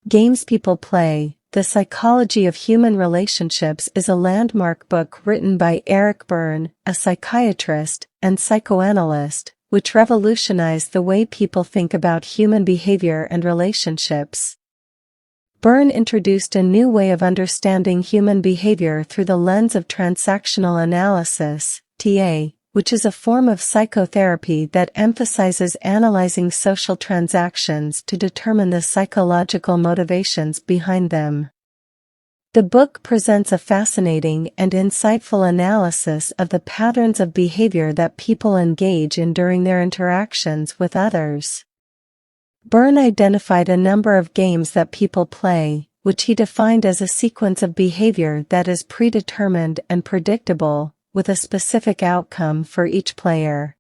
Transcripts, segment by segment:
Games People Play, The Psychology of Human Relationships is a landmark book written by Eric Berne, a psychiatrist and psychoanalyst, which revolutionized the way people think about human behavior and relationships. Berne introduced a new way of understanding human behavior through the lens of transactional analysis, TA, which is a form of psychotherapy that emphasizes analyzing social transactions to determine the psychological motivations behind them. The book presents a fascinating and insightful analysis of the patterns of behavior that people engage in during their interactions with others. Berne identified a number of games that people play, which he defined as a sequence of behavior that is predetermined and predictable, with a specific outcome for each player.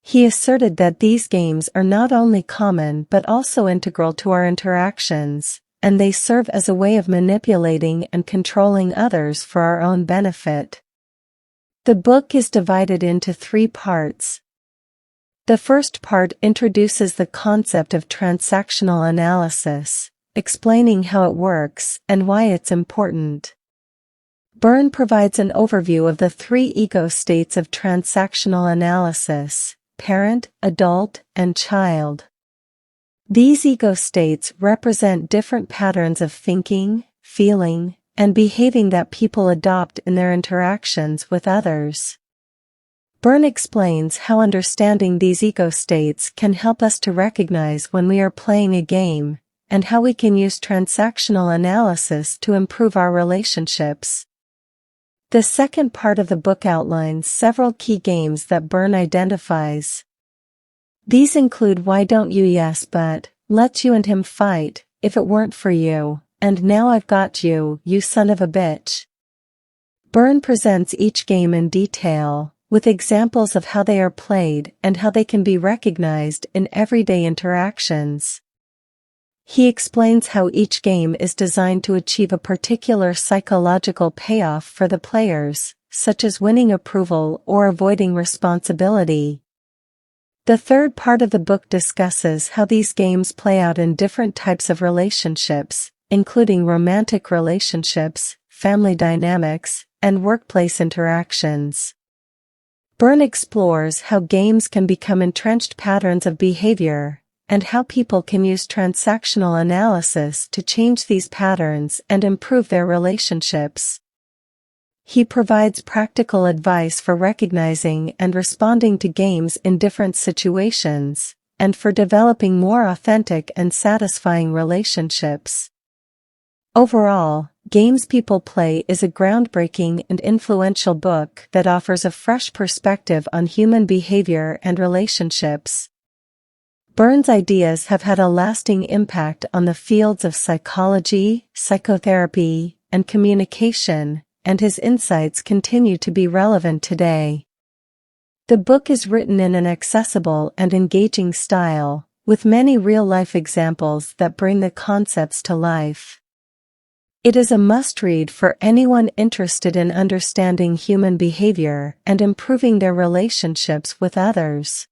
He asserted that these games are not only common but also integral to our interactions, and they serve as a way of manipulating and controlling others for our own benefit. The book is divided into 3 parts. The first part introduces the concept of transactional analysis, explaining how it works and why it's important. Berne provides an overview of the 3 ego states of transactional analysis: parent, adult, and child. These ego states represent different patterns of thinking, feeling, and behaving that people adopt in their interactions with others. Berne explains how understanding these ego states can help us to recognize when we are playing a game, and how we can use transactional analysis to improve our relationships. The second part of the book outlines several key games that Berne identifies. These include Why Don't You Yes But, Let You and Him Fight, If It Weren't For You, and Now I've Got You, You Son of a Bitch. Berne presents each game in detail, with examples of how they are played and how they can be recognized in everyday interactions. He explains how each game is designed to achieve a particular psychological payoff for the players, such as winning approval or avoiding responsibility. The third part of the book discusses how these games play out in different types of relationships, including romantic relationships, family dynamics, and workplace interactions. Berne explores how games can become entrenched patterns of behavior, and how people can use transactional analysis to change these patterns and improve their relationships. He provides practical advice for recognizing and responding to games in different situations, and for developing more authentic and satisfying relationships. Overall, Games People Play is a groundbreaking and influential book that offers a fresh perspective on human behavior and relationships. Berne's ideas have had a lasting impact on the fields of psychology, psychotherapy, and communication, and his insights continue to be relevant today. The book is written in an accessible and engaging style, with many real-life examples that bring the concepts to life. It is a must-read for anyone interested in understanding human behavior and improving their relationships with others.